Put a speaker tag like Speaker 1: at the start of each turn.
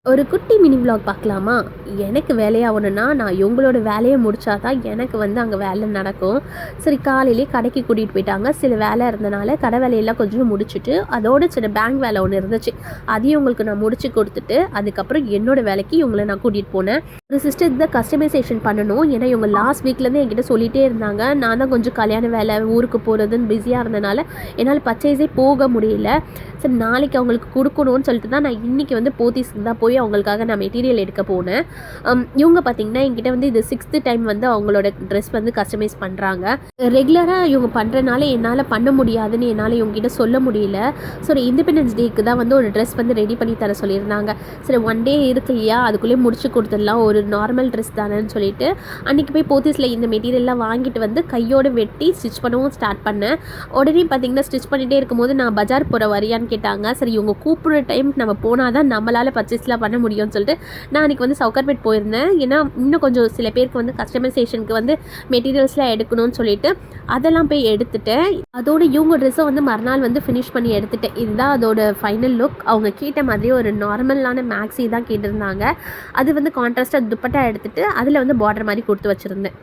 Speaker 1: ஒரு குட்டி mini vlog பார்க்கலாமா? எனக்கு வேலையாகணும்னா, நான் இவங்களோட வேலையை முடிச்சா தான் எனக்கு வந்து அங்கே வேலை நடக்கும். சரி காலையிலேயே கடைக்கு கூட்டிகிட்டு போயிட்டாங்க. சில வேலை இருந்தனால கடை வேலையெல்லாம் கொஞ்சம் முடிச்சுட்டு, அதோட சில பேங்க் வேலை ஒன்று இருந்துச்சு. அதையும் உங்களுக்கு நான் முடிச்சு கொடுத்துட்டு, அதுக்கப்புறம் என்னோட வேலைக்கு இவங்கள நான் கூட்டிகிட்டு போனேன். ஒரு சிஸ்டருக்கு தான் கஸ்டமைசேஷன் பண்ணணும். ஏன்னா இவங்க லாஸ்ட் வீக்லேருந்து என்கிட்ட சொல்லிகிட்டே இருந்தாங்க. நான் தான் கொஞ்சம் கல்யாண வேலை, ஊருக்கு போகிறதுன்னு பிஸியாக இருந்தனால என்னால் பர்ச்சேஸே போக முடியல. சரி நாளைக்கு அவங்களுக்கு கொடுக்கணும்னு சொல்லிட்டு தான் நான் இன்றைக்கி வந்து போத்தீஸ்க்கு தான் போய் அவங்களுக்காக நான் மெட்டீரியல் எடுக்க போனேன். இவங்க பார்த்திங்கன்னா என்கிட்ட வந்து இது 6th டைம் வந்து அவங்களோட ட்ரெஸ் வந்து கஸ்டமைஸ் பண்ணுறாங்க. ரெகுலராக இவங்க பண்ணுறனால என்னால் பண்ண முடியாதுன்னு என்னால் இவங்ககிட்ட சொல்ல முடியல. ஸோ இண்டிபெண்டன்ஸ் டேக்கு தான் வந்து ஒரு ட்ரெஸ் வந்து ரெடி பண்ணி தர சொல்லியிருந்தாங்க. சரி 1 டே இருக்கு இல்லையா, அதுக்குள்ளேயே முடிச்சு கொடுத்துடலாம், ஒரு நார்மல் ட்ரெஸ் தானேன்னு சொல்லிட்டு அன்றைக்கி போய் போத்தீஸில் இந்த மெட்டீரியல்லாம் வாங்கிட்டு வந்து கையோடு வெட்டி ஸ்டிச் பண்ணவும் ஸ்டார்ட் பண்ணேன். உடனே பார்த்திங்கன்னா ஸ்டிச் பண்ணிகிட்டே இருக்கும்போது நான் பஜார் போகிற வரியான்னு கேட்டாங்க. சரி இவங்க கூப்பிட்ற டைம் நம்ம போனால் தான் நம்மளால் பர்ச்சேஸ்லாம் பண்ண முடியும்னு சொல்லிட்டு நான் அன்றைக்கி வந்து சவுகார்பேட் போயிருந்தேன். ஏன்னா இன்னும் கொஞ்சம் சில பேருக்கு வந்து கஸ்டமைசேஷனுக்கு வந்து மெட்டீரியல்ஸ்லாம் எடுக்கணும்னு சொல்லிட்டு அதெல்லாம் போய் எடுத்துட்டேன். அதோட இவங்க ட்ரெஸ்ஸை வந்து மறுநாள் வந்து ஃபினிஷ் பண்ணி எடுத்துட்டேன். இதுதான் அதோட ஃபைனல் லுக். அவங்க கேட்ட மாதிரி ஒரு நார்மலான மேக்ஸி தான் கேட்டிருந்தாங்க. அது வந்து கான்ட்ராஸ்டாக துப்பட்டா எடுத்துகிட்டு அதில் வந்து பார்டர் மாதிரி கொடுத்து வச்சுருந்தேன்.